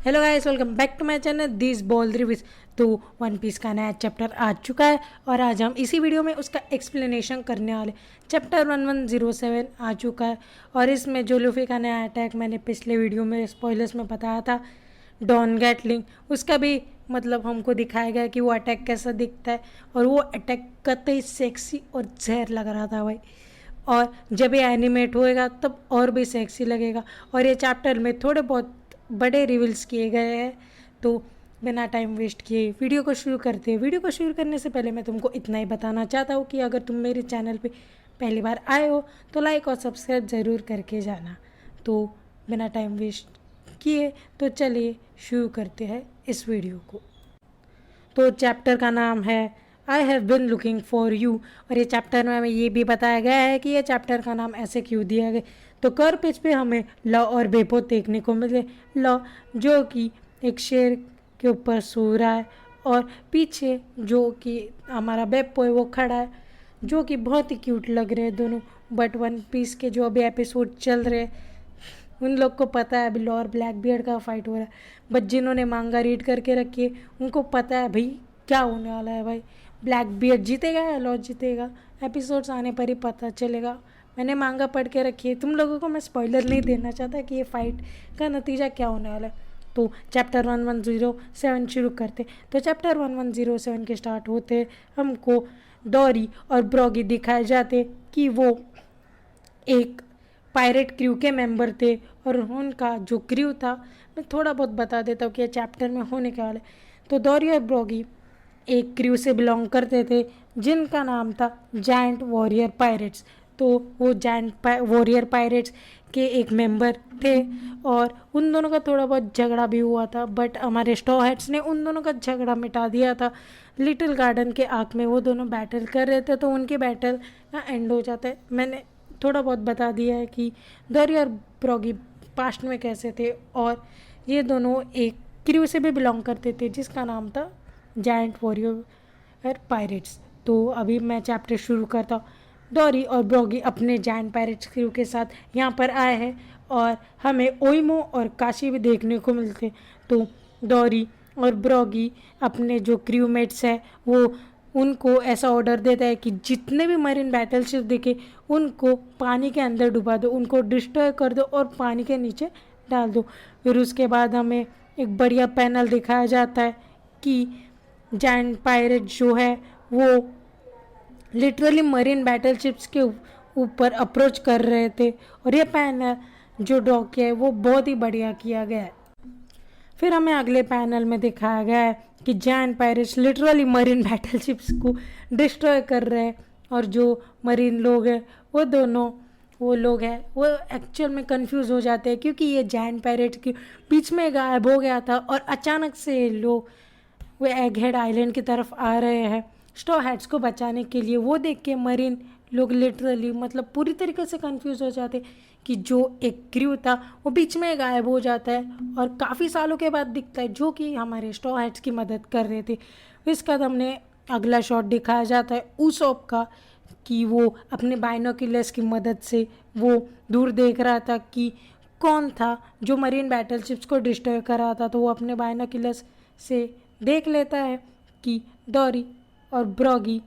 Hello guys, welcome back to my channel this ball reviews. तो One Piece का नया chapter आ चुका है और आज हम इसी वीडियो में उसका एक्सप्लेनेशन करने वाले। चैप्टर 1107 आ चुका है और इसमें जो लूफी का नया अटैक मैंने पिछले वीडियो में स्पॉयलर्स में बताया था, डॉन गैटलिंग, उसका भी मतलब हमको दिखाया गया कि वो अटैक कैसा दिखता है। और वो अटैक कतई सेक्सी और जहर लग रहा था भाई। और जब ये एनिमेट होएगा तब और भी सेक्सी लगेगा। और ये चैप्टर में थोड़े बहुत बड़े रिवील्स किए गए हैं। तो बिना टाइम वेस्ट किए वीडियो को शुरू करते हैं। वीडियो को शुरू करने से पहले मैं तुमको इतना ही बताना चाहता हूँ कि अगर तुम मेरे चैनल पे पहली बार आए हो तो लाइक और सब्सक्राइब ज़रूर करके जाना। तो बिना टाइम वेस्ट किए तो चलिए शुरू करते हैं इस वीडियो को। तो चैप्टर का नाम है I have been looking for you. और ये चैप्टर में हमें ये भी बताया गया है कि ये चैप्टर का नाम ऐसे क्यों दिया गया। तो कर पेज पे हमें लॉ और बेपो देखने को मिले। लॉ जो कि एक शेर के ऊपर सो रहा है और पीछे जो कि हमारा बेपो है वो खड़ा है, जो कि बहुत ही क्यूट लग रहे हैं दोनों। बट वन पीस के जो अभी एपिसोड चल रहे हैं उन लोग को पता है अभी लॉ और ब्लैक बियर्ड का फाइट हो रहा है। बट जिन्होंने मांगा रीड करके रखी है उनको पता है भाई क्या होने वाला है। भाई ब्लैक बियर्ड जीतेगा या लॉ जीतेगा, एपिसोड्स आने पर ही पता चलेगा। मैंने मांगा पढ़ के रखी है, तुम लोगों को मैं स्पॉइलर नहीं देना चाहता कि ये फाइट का नतीजा क्या होने वाला है। तो चैप्टर 1107 शुरू करते। तो चैप्टर 1107 के स्टार्ट होते हमको डोरी और ब्रॉगी दिखाए जाते कि वो एक पायरेट क्रू के मेंबर थे। और उनका जो क्रू था मैं थोड़ा बहुत बता देता हूँ कि चैप्टर में होने के वाले। तो डोरी और ब्रॉगी एक क्रू से बिलोंग करते थे जिनका नाम था जायंट वॉरियर पायरेट्स। तो वो जायंट वॉरियर पायरेट्स के एक मेंबर थे और उन दोनों का थोड़ा बहुत झगड़ा भी हुआ था। बट हमारे स्ट्रॉ हैट्स ने उन दोनों का झगड़ा मिटा दिया था। लिटिल गार्डन के आग में वो दोनों बैटल कर रहे थे तो उनके बैटल का एंड हो जाता है। मैंने थोड़ा बहुत बता दिया है कि डोरी और ब्रॉगी पास्ट में कैसे थे। और ये दोनों एक क्रू से भी बिलोंग करते थे जिसका नाम था जायंट वॉरियर पायरेट्स। तो अभी मैं चैप्टर शुरू करता हूँ। डोरी और ब्रॉगी अपने जायंट पायरेट्स क्रू के साथ यहाँ पर आए हैं और हमें ओइमो और काशी भी देखने को मिलते। तो डोरी और ब्रॉगी अपने जो क्रूमेट्स है वो उनको ऐसा ऑर्डर देता है कि जितने भी मरीन बैटलशिप दिखे उनको पानी के अंदर डुबा दो, उनको डिस्ट्रॉय कर दो और पानी के नीचे डाल दो। फिर उसके बाद हमें एक बढ़िया पैनल दिखाया जाता है कि जायंट पायरेट जो है वो लिटरली मरीन बैटलशिप्स के ऊपर अप्रोच कर रहे थे। और ये पैनल जो ड्रॉ किया है वो बहुत ही बढ़िया किया गया है। फिर हमें अगले पैनल में दिखाया गया है कि जायंट पायरेट्स लिटरली मरीन बैटलशिप्स को डिस्ट्रॉय कर रहे हैं। और जो मरीन लोग हैं वो दोनों वो लोग हैं वो एक्चुअल में कंफ्यूज हो जाते हैं क्योंकि ये जायंट पायरेट के बीच में गायब हो गया था और अचानक से लोग वो एगहेड आइलैंड की तरफ आ रहे हैं स्ट्रॉ हैट्स को बचाने के लिए। वो देख के मरीन लोग लिटरली मतलब पूरी तरीके से कंफ्यूज हो जाते कि जो एक क्रू था वो बीच में गायब हो जाता है और काफ़ी सालों के बाद दिखता है, जो कि हमारे स्ट्रॉ हैट्स की मदद कर रहे थे। इसका हमने अगला शॉट दिखाया जाता है उसॉप का कि वो अपने बाइनोक्यूलर्स की मदद से वो दूर देख रहा था कि कौन था जो मरीन बैटलशिप्स को डिस्ट्रॉय कर रहा था। तो वो अपने बाइनोक्यूलर्स से देख लेता है कि डोरी और ब्रॉगी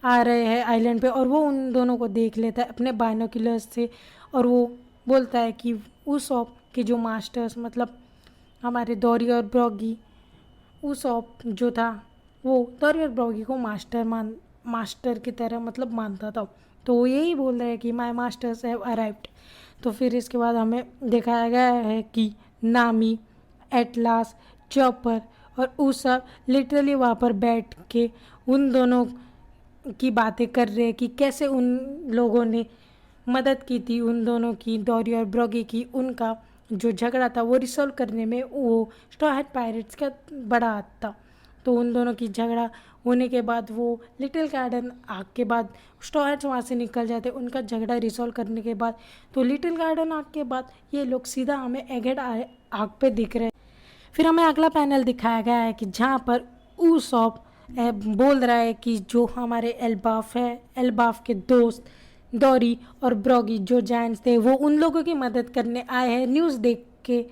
आ रहे हैं आइलैंड पे और वो उन दोनों को देख लेता है अपने बाइनोक्यूलर्स से। और वो बोलता है कि उसॉप के जो मास्टर्स मतलब हमारे डोरी और ब्रॉगी, उसॉप जो था वो डोरी और ब्रॉगी को मास्टर की तरह मतलब मानता था। तो वो यही बोल रहा है कि माय मास्टर्स हैव अराइव्ड। तो फिर इसके बाद हमें दिखाया गया है कि नामी, एटलास, चॉपर और उसब लिटरली वहाँ पर बैठ के उन दोनों की बातें कर रहे हैं कि कैसे उन लोगों ने मदद की थी उन दोनों की, डोरी और ब्रॉगी की। उनका जो झगड़ा था वो रिसॉल्व करने में वो स्ट्रॉ हैट पायरेट्स का बड़ा हाथ था। तो उन दोनों की झगड़ा होने के बाद वो लिटिल गार्डन आग के बाद स्ट्रॉ हैट्स वहाँ से निकल जाते उनका झगड़ा रिसॉल्व करने के बाद। तो लिटिल गार्डन आग के बाद ये लोग सीधा हमें एगेड आग पे दिख रहे हैं। फिर हमें अगला पैनल दिखाया गया है कि जहाँ पर उसॉप बोल रहा है कि जो हमारे एल्बाफ है, एल्बाफ के दोस्त डोरी और ब्रॉगी जो जायंट्स थे वो उन लोगों की मदद करने आए हैं न्यूज़ देख के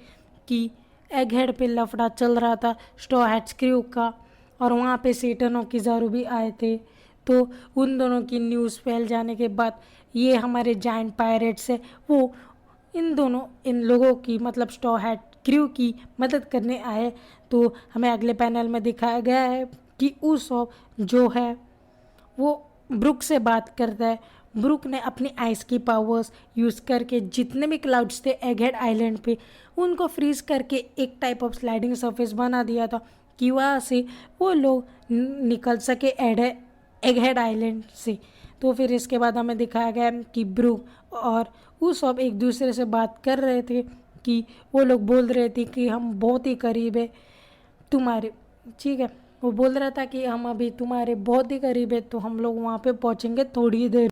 कि एग हेड पे लफड़ा चल रहा था स्ट्रॉ हैट्स क्रू का, और वहाँ पे सेटन और किजारू भी आए थे। तो उन दोनों की न्यूज़ फैल जाने के बाद ये हमारे जायंट पायरेट्स है वो इन लोगों की मतलब स्ट्रॉ हैट क्रू की मदद करने आए। तो हमें अगले पैनल में दिखाया गया है कि उसॉप जो है वो ब्रुक से बात करता है। ब्रुक ने अपनी आइस की पावर्स यूज़ करके जितने भी क्लाउड्स थे एगहेड आइलैंड पे उनको फ्रीज करके एक टाइप ऑफ स्लाइडिंग सरफेस बना दिया था कि वहाँ से वो लोग निकल सके एगहेड आइलैंड से। तो फिर इसके बाद हमें दिखाया गया कि ब्रुक और उसॉप एक दूसरे से बात कर रहे थे कि वो लोग बोल रहे थे कि हम बहुत ही करीब है तुम्हारे, ठीक है। वो बोल रहा था कि हम अभी तुम्हारे बहुत ही करीब है, तो हम लोग वहाँ पे पहुँचेंगे थोड़ी ही देर।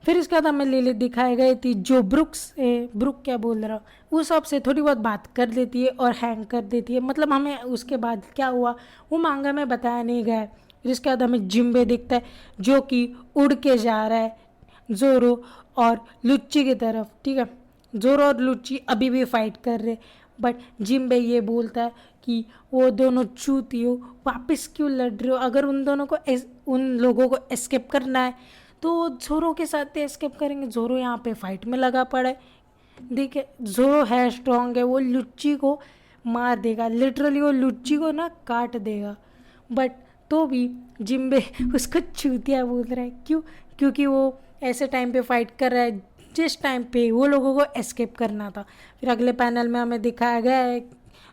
फिर इसके बाद हमें लिली दिखाई गई थी जो ब्रुक क्या बोल रहा वो सबसे थोड़ी बहुत बात कर देती है और हैंग कर देती है। मतलब हमें उसके बाद क्या हुआ वो मांगा में बताया नहीं गया है। फिर इसके बाद हमें जिम्बे दिखता है जो कि उड़ के जा रहा है जोरो और लुच्ची की तरफ, ठीक है। जोरो और लुच्ची अभी भी फाइट कर रहे, बट जिम्बे ये बोलता है कि वो दोनों चूती हो, वापस क्यों लड़ रहे हो, अगर उन दोनों को उन लोगों को एस्केप करना है तो जोरो के साथ एस्केप करेंगे। जोरो यहाँ पे फाइट में लगा पड़ा है, देखिए जोरो है स्ट्रांग है, वो लुच्ची को मार देगा, लिटरली वो लुच्ची को ना काट देगा। बट तो भी जिम्बे उसको चूतिया बोल रहा है, क्यों? क्योंकि वो ऐसे टाइम पे फाइट कर रहा है जिस टाइम पे वो लोगों को एस्केप करना था। फिर अगले पैनल में हमें दिखाया गया है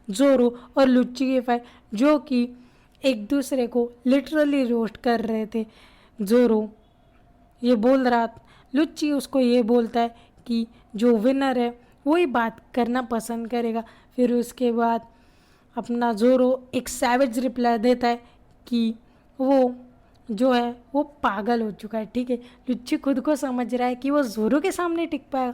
जोरो और लुच्ची की फाइट जो कि एक दूसरे को लिटरली रोस्ट कर रहे थे। जोरो ये बोल रहा, लुच्ची उसको ये बोलता है कि जो विनर है वही बात करना पसंद करेगा। फिर उसके बाद अपना जोरो एक सैवेज रिप्लाई देता है कि वो जो है वो पागल हो चुका है, ठीक है। लुच्ची खुद को समझ रहा है कि वो जोरो के सामने टिक पाएगा,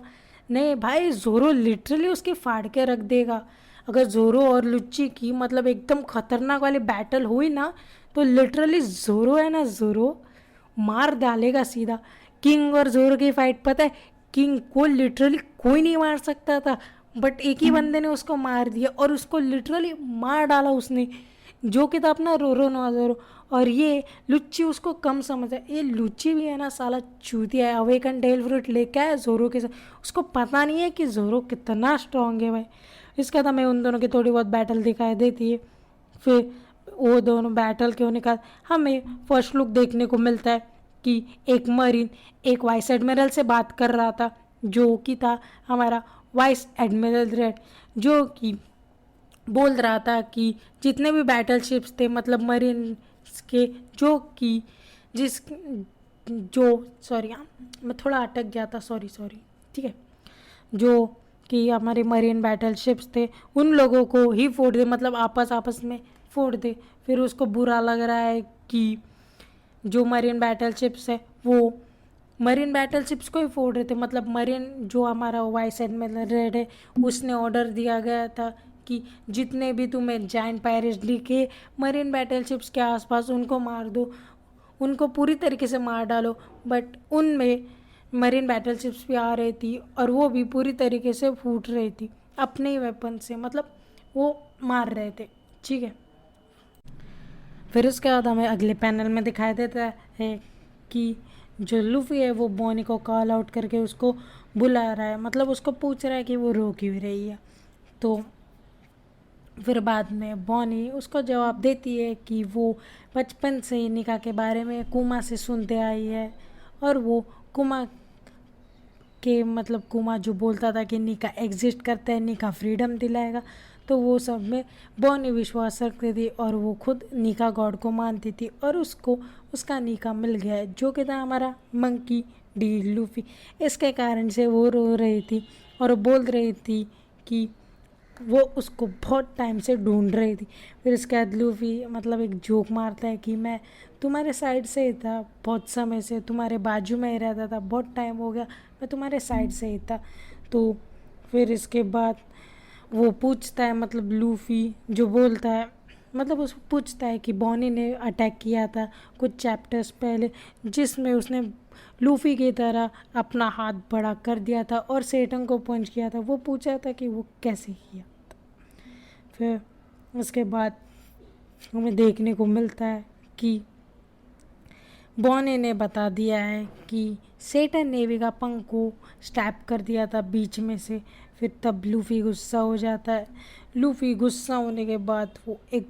नहीं भाई जोरो लिटरली उसके फाड़ के रख देगा। अगर जोरो और लुच्ची की मतलब एकदम खतरनाक वाली बैटल हुई ना तो लिटरली जोरो है ना, जोरो मार डालेगा सीधा। किंग और जोरो की फाइट पता है, किंग को लिटरली कोई नहीं मार सकता था, बट एक ही बंदे ने उसको मार दिया और उसको लिटरली मार डाला उसने, जो कि था अपना रोरो नोजोरो। और ये लुच्ची उसको कम समझा, ये लुच्ची भी है ना साला चूतिया है, अवेकन टेल फ्रूट लेके आया जोरो के साथ, उसको पता नहीं है कि जोरो कितना स्ट्रांग है भाई। इसका था हमें उन दोनों की थोड़ी बहुत बैटल दिखाई देती है। फिर वो दोनों बैटल के होने का हमें फर्स्ट लुक देखने को मिलता है कि एक मरीन एक वाइस एडमिरल से बात कर रहा था जो कि था हमारा वाइस एडमिरल रेड, जो कि बोल रहा था कि जितने भी बैटल शिप्स थे मतलब मरीन के जो कि जिस जो सॉरी मैं थोड़ा अटक गया था, सॉरी ठीक है, जो कि हमारे मरीन बैटल शिप्स थे उन लोगों को ही फोड़ दे, मतलब आपस में फोड़ दे। फिर उसको बुरा लग रहा है कि जो मरीन बैटल शिप्स है वो मरीन बैटल शिप्स को ही फोड़ रहे थे। मतलब मरीन जो हमारा वाइस एडमिरल रेड है उसने ऑर्डर दिया गया था कि जितने भी तुम्हें जायंट पायरेट्स दिखे मरीन बैटल शिप्स के आसपास उनको मार दो, उनको पूरी तरीके से मार डालो। बट उनमें मरीन बैटल शिप्स भी आ रही थी और वो भी पूरी तरीके से फूट रही थी अपने ही वेपन से, मतलब वो मार रहे थे, ठीक है। फिर उसके बाद हमें अगले पैनल में दिखाई देता है कि जो लूफी है वो बॉनी को कॉल आउट करके उसको बुला रहा है, मतलब उसको पूछ रहा है कि वो रो क्यों रही है। तो फिर बाद में बॉनी उसको जवाब देती है कि वो बचपन से ही निका के बारे में कुमा से सुनते आई है और वो कुमा के मतलब कुमा जो बोलता था कि निका एग्जिस्ट करता है, निका फ्रीडम दिलाएगा, तो वो सब में बॉनी विश्वास रखती थी और वो खुद निका गॉड को मानती थी और उसको उसका निका मिल गया है जो कि था हमारा मंकी डी लूफी। इसके कारण से वो रो रही थी और बोल रही थी कि वो उसको बहुत टाइम से ढूंढ रही थी। फिर इसके बाद लूफी मतलब एक जोक मारता है कि मैं तुम्हारे साइड से ही था, बहुत समय से तुम्हारे बाजू में ही रहता था, बहुत टाइम हो गया मैं तुम्हारे साइड से ही था। तो फिर इसके बाद वो पूछता है मतलब लूफी जो बोलता है मतलब उसको पूछता है कि बॉनी ने अटैक किया था कुछ चैप्टर्स पहले जिसमें उसने लूफी की तरह अपना हाथ बड़ा कर दिया था और सेटन को पंच किया था, वो पूछा था कि वो कैसे किया था। फिर उसके बाद हमें देखने को मिलता है कि बॉनी ने बता दिया है कि सेटन ने वेगापंक को स्टैप कर दिया था बीच में से। फिर तब लूफी गुस्सा हो जाता है। लूफी गुस्सा होने के बाद वो एक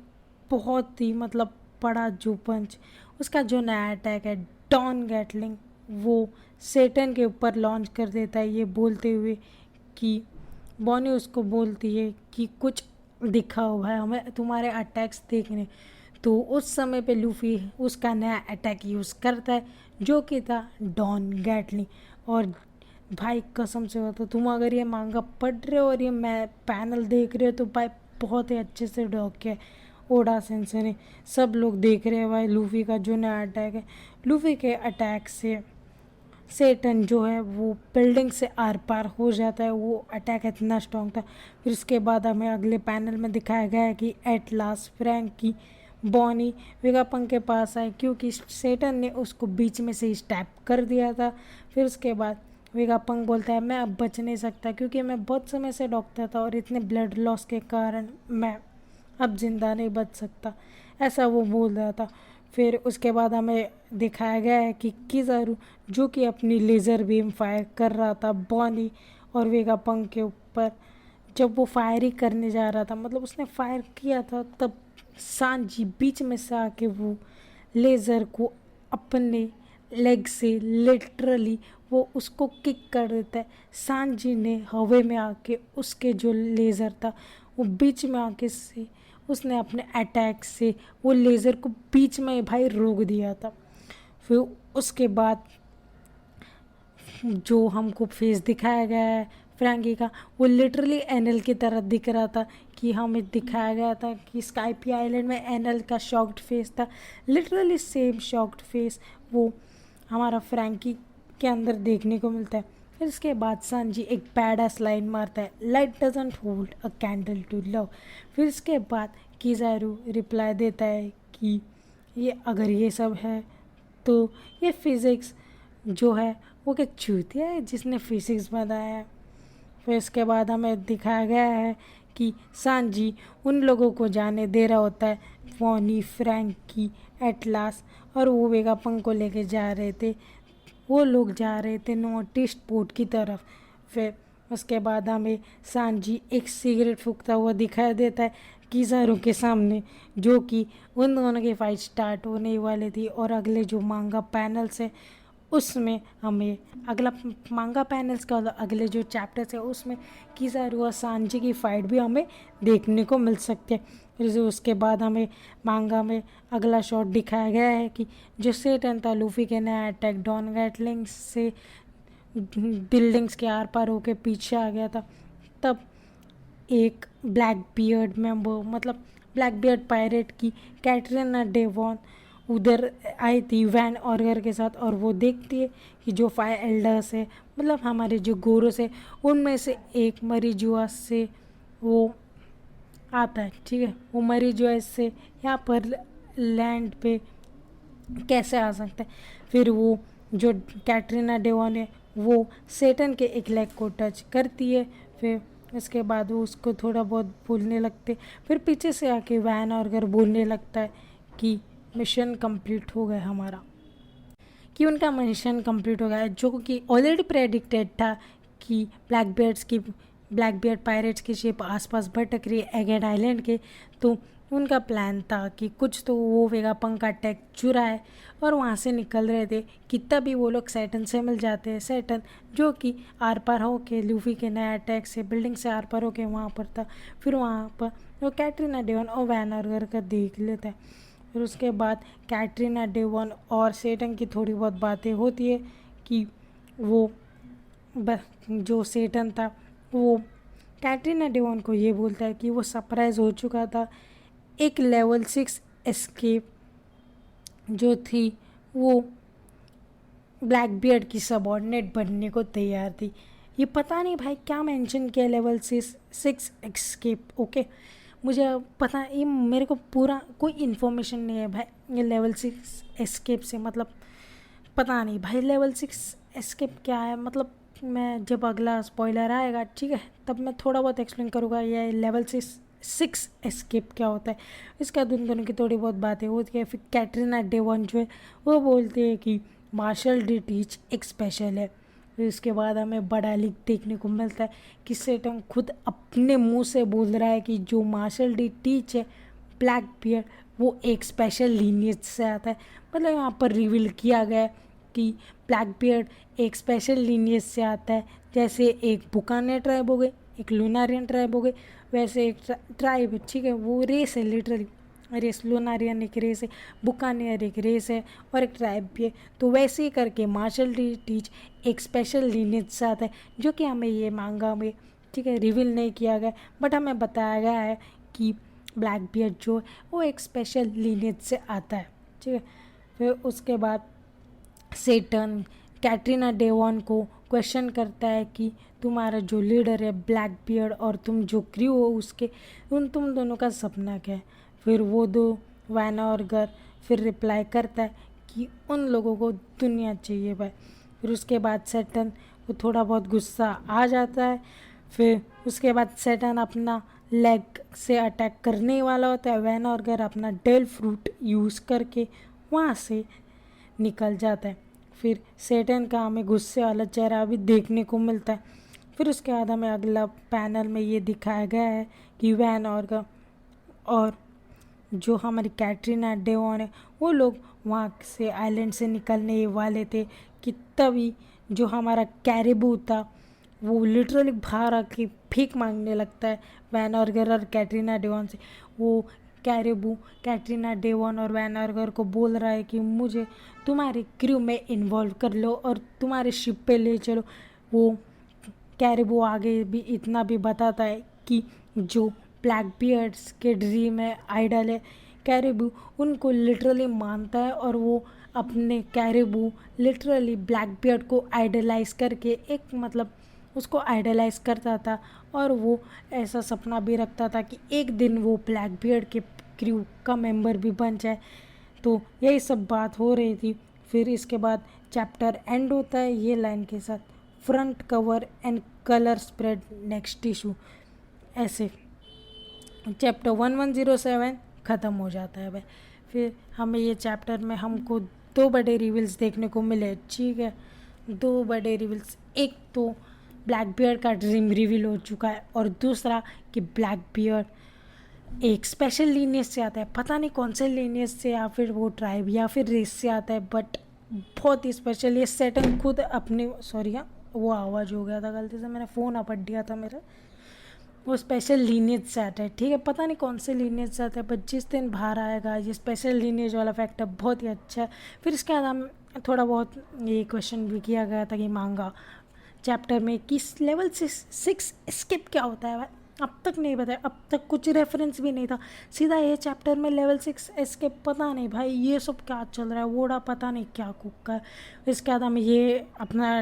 बहुत ही मतलब बड़ा जो पंच, उसका जो नया अटैक है डॉन गैटलिंग, वो सेटन के ऊपर लॉन्च कर देता है, ये बोलते हुए कि बॉनी उसको बोलती है कि कुछ दिखाओ भाई, हमें तुम्हारे अटैक्स देखने। तो उस समय पे लूफी उसका नया अटैक यूज़ करता है जो कि था डॉन गैटलिंग। और भाई कसम से हो तो तुम अगर ये मांगा पढ़ रहे हो और ये मैं पैनल देख रहे हो तो भाई बहुत ही अच्छे से ड्रॉ किया है ओडा सेंसे ने। सब लोग देख रहे हैं भाई लूफी का जो नया अटैक है। लूफी के अटैक से सेटन जो है वो बिल्डिंग से आर पार हो जाता है, वो अटैक इतना स्ट्रॉन्ग था। फिर उसके बाद हमें अगले पैनल में दिखाया गया है कि at last Franky Bonney Vegapunk के पास आए क्योंकि सेटन ने उसको बीच में से स्टैप कर दिया था। फिर उसके बाद वेगापंक बोलता है मैं अब बच नहीं सकता क्योंकि मैं बहुत समय से डॉक्टर था और इतने ब्लड लॉस के कारण मैं अब जिंदा नहीं बच सकता, ऐसा वो बोल रहा था। फिर उसके बाद हमें दिखाया गया है कि किज़ारू जो कि अपनी लेज़र बीम फायर कर रहा था बॉनी और वेगापंक के ऊपर। जब वो फायरिंग करने जा रहा था, मतलब उसने फायर किया था, तब सांजी बीच में से आके वो लेज़र को अपने लेग से लिटरली वो उसको किक कर देता है। सांजी ने हवा में आके उसके जो लेज़र था वो बीच में आके से उसने अपने अटैक से वो लेज़र को बीच में भाई रोक दिया था। फिर उसके बाद जो हमको फेस दिखाया गया है फ्रैंकी का, वो लिटरली एनएल की तरह दिख रहा था कि हमें दिखाया गया था कि स्काइपी आइलैंड में एनएल का शॉक्ड फेस था, लिटरली सेम शॉक्ड फेस वो हमारा फ्रैंकी के अंदर देखने को मिलता है। फिर इसके बाद सांजी एक बैडएस लाइन मारता है, light doesn't hold a candle to love. फिर इसके बाद किज़ारू रिप्लाई देता है कि ये अगर ये सब है तो ये फिज़िक्स जो है वो क्या चूतिया है जिसने फिज़िक्स बनाया है। फिर इसके बाद हमें दिखाया गया है कि सांजी उन लोगों को जाने दे रहा होता है, बॉनी, फ्रैंकी, एटलास, और वो वेगापंक को लेके जा रहे थे। वो लोग जा रहे थे नॉर्थ ईस्ट पोर्ट की तरफ। फिर उसके बाद हमें सांजी एक सिगरेट फूंकता हुआ दिखाई देता है किज़ारू के सामने, जो कि उन दोनों की फाइट स्टार्ट होने वाली थी। और अगले जो मांगा पैनल्स है उसमें हमें अगला मांगा पैनल्स का अगले जो चैप्टर्स है उसमें किज़ारू और सांजी की फाइट भी हमें देखने को मिल सकती है। फिर उसके बाद हमें मांगा में अगला शॉट दिखाया गया है कि जो सेटन था लूफी के नया अटैक डॉन गैटलिंग से बिल्डिंग्स के आर पार होके पीछे आ गया था। तब एक ब्लैक बियर्ड मेंबर, मतलब ब्लैक बियर्ड पायरेट की कैटरीना डेवॉन उधर आई थी वैन ऑर्गर के साथ, और वो देखती है कि जो 5 एल्डर्स है, मतलब हमारे जो गोरोस है, उनमें से एक मरीजुआ से वो आता है। ठीक है, वो मरीजुआ से यहाँ पर लैंड पे कैसे आ सकता है। फिर वो जो कैटरीना डेवॉन है वो सेटन के एक लेग को टच करती है। फिर इसके बाद वो उसको थोड़ा बहुत बोलने लगते। फिर पीछे से आके वैन ऑर्गर बोलने लगता है कि मिशन कंप्लीट हो गया हमारा, कि उनका मिशन कंप्लीट हो गया है, जो कि ऑलरेडी प्रेडिक्टेड था कि ब्लैक बियर्ड पायरेट्स की शिप आसपास भटक रही है एगेड आइलैंड के। तो उनका प्लान था कि कुछ तो वो वेगापंक का अटैक चुरा है और वहाँ से निकल रहे थे कि तभी वो लोग सेटन से मिल जाते हैं। सेटन जो कि आर पार हो के लूफी के नए अटैक से बिल्डिंग से आर पार हो के वहाँ पर था। फिर वहाँ पर वो कैटरीना डेवॉन और वैन ऑर्गर का देख लेता है। फिर उसके बाद कैटरीना डेवॉन और सेटन की थोड़ी बहुत बातें होती है कि वो जो सेटन था वो कैटरीना डेवॉन को ये बोलता है कि वो सरप्राइज हो चुका था। एक लेवल 6 एस्केप जो थी वो ब्लैक बियर्ड की सबऑर्डिनेट बनने को तैयार थी। ये पता नहीं भाई क्या मेंशन किया लेवल 6 एस्केप। ओके, मुझे पता, ये मेरे को पूरा कोई इन्फॉर्मेशन नहीं है भाई ये लेवल 6 एस्केप से, मतलब पता नहीं भाई लेवल 6 एस्केप क्या है। मतलब मैं जब अगला स्पॉइलर आएगा ठीक है तब मैं थोड़ा बहुत एक्सप्लेन करूँगा ये लेवल 6 सिक्स एस्केप क्या होता है, इसके बाद उन दोनों की थोड़ी बहुत बातें होती है। फिर कैटरीना डेवन जो है वो बोलते हैं कि मार्शल डी टीच एक स्पेशल है। फिर उसके बाद हमें बड़ा लीग देखने को मिलता है कि सेटम खुद अपने मुंह से बोल रहा है कि जो मार्शल डी टीच है ब्लैक बियर्ड वो एक स्पेशल लीनियज से आता है। मतलब यहाँ पर रिवील किया गया है कि ब्लैक बियर्ड एक स्पेशल लीनियज से आता है। जैसे एक बुकानियर ट्राइब हो गई, एक लूनारियन ट्राइब हो गई, वैसे एक ट्राइब है, ठीक है, वो रेस है, लिटरली रेस। लूनारियन एक रेस है, बुकानियर एक रेस है और एक ट्राइब भी है। तो वैसे ही करके मार्शल टीच एक स्पेशल लीनियज से आता है, जो कि हमें ये मांगा में, ठीक है, रिवील नहीं किया गया, बट हमें बताया गया है कि ब्लैक बियर्ड जो है वो एक स्पेशल लीनियज से आता है, ठीक है। फिर उसके बाद सेटन कैटरीना डेवॉन को क्वेश्चन करता है कि तुम्हारा जो लीडर है ब्लैक बियर्ड और तुम जो क्रू हो उसके तुम दोनों का सपना क्या है। फिर वो दो वैना और गर फिर रिप्लाई करता है कि उन लोगों को दुनिया चाहिए भाई। फिर उसके बाद सेटन को थोड़ा बहुत गुस्सा आ जाता है। फिर उसके बाद सेटन अपना लेग से अटैक करने वाला होता है। वैना और गर अपना डेल फ्रूट यूज़ करके वहाँ से निकल जाता है। फिर सेटन का हमें गुस्से वाला चेहरा भी देखने को मिलता है। फिर उसके बाद हमें अगला पैनल में ये दिखाया गया है कि वैन और जो हमारी कैटरीना डेवॉन है वो लोग वहाँ से आइलैंड से निकलने वाले थे कि तभी जो हमारा कैरिबू था वो लिटरली बाहर आके भीख मांगने लगता है वैन ऑर्गर और कैटरीना डेवॉन से। वो कैरिबू कैटरीना डेवॉन और वैन ऑर्गर को बोल रहा है कि मुझे तुम्हारे क्रू में इन्वॉल्व कर लो और तुम्हारे शिप पे ले चलो। वो कैरिबू आगे भी इतना भी बताता है कि जो ब्लैक बियर्ड्स के ड्रीम है, आइडल है कैरिबू, उनको लिटरली मानता है और वो अपने कैरिबू लिटरली ब्लैक बियर्ड को आइडलाइज करके एक मतलब उसको आइडलाइज करता था और वो ऐसा सपना भी रखता था कि एक दिन वो ब्लैक बियर्ड के क्रू का मेंबर भी बन जाए। तो यही सब बात हो रही थी। फिर इसके बाद चैप्टर एंड होता है ये लाइन के साथ, front cover and colour spread next issue. ऐसे चैप्टर 1107 ख़त्म हो जाता है भाई। फिर हमें ये चैप्टर में हमको दो बड़े रिवील्स देखने को मिले, ठीक है, दो बड़े रिवील्स। एक तो ब्लैक बियर्ड का ड्रीम रिवील हो चुका है और दूसरा कि ब्लैक बियर्ड एक स्पेशल लीनियज से आता है। पता नहीं कौन से लीनियज से या फिर वो ट्राइब या फिर रेस से आता है, बट बहुत ही स्पेशल। ये सेटन खुद अपने सॉरी हाँ वो आवाज़ हो गया था गलती से, मैंने फ़ोन अपट दिया था मेरा। वो स्पेशल लीनियज से आता है, ठीक है, पता नहीं कौन से लीनियज से आता है, बट जिस दिन बाहर आएगा ये स्पेशल लीनियज वाला फैक्टर बहुत ही अच्छा है। फिर इसके बाद हम थोड़ा बहुत ये क्वेश्चन भी किया गया था कि मांगा चैप्टर में किस लेवल से 6 स्किप क्या होता है भाई, अब तक नहीं बताया, अब तक कुछ रेफरेंस भी नहीं था। सीधा ये चैप्टर में लेवल 6 स्किप, पता नहीं भाई ये सब क्या चल रहा है, वोड़ा पता नहीं क्या कुक का है। इसके बाद हमें ये अपना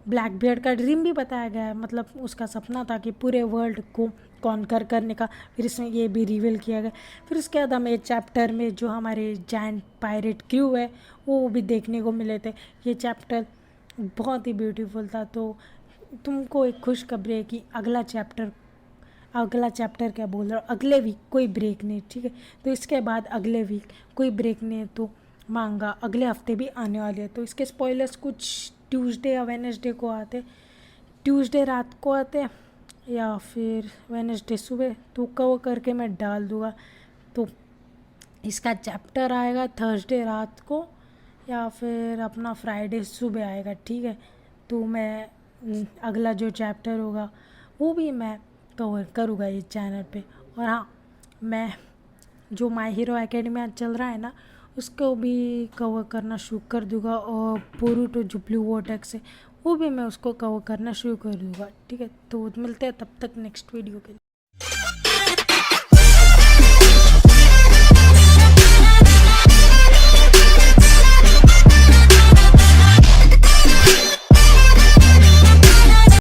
ब्लैक बियर्ड का ड्रीम भी बताया गया है, मतलब उसका सपना था कि पूरे वर्ल्ड को कॉन्कर करने का। फिर इसमें ये भी रिवील किया गया। फिर उसके बाद हमें चैप्टर में जो हमारे जायंट पायरेट क्रू है वो भी देखने को मिले थे। ये चैप्टर बहुत ही ब्यूटीफुल था। तो तुमको एक खुशखबरी है कि अगला चैप्टर क्या बोल रहा हूँ, अगले वीक कोई ब्रेक नहीं, ठीक है। तो इसके बाद अगले वीक कोई ब्रेक नहीं है, तो मांगा अगले हफ्ते भी आने वाले हैं। तो इसके स्पॉयलर्स कुछ ट्यूसडे या वेडनेसडे को आते, ट्यूसडे रात को आते या फिर वेडनेसडे सुबह, तो कवर करके मैं डाल दूँगा। तो इसका चैप्टर आएगा थर्सडे रात को या फिर अपना फ्राइडे सुबह आएगा, ठीक है। तो मैं अगला जो चैप्टर होगा वो भी मैं कवर करूँगा इस चैनल पे। और हाँ, मैं जो माय हीरो एकेडमी चल रहा है ना उसको भी कवर करना शुरू कर दूँगा, और बोरूटो जो ब्लू वोर्टेक्स है वो भी मैं उसको कवर करना शुरू कर दूँगा, ठीक है। तो मिलते हैं तब तक नेक्स्ट वीडियो के लिए।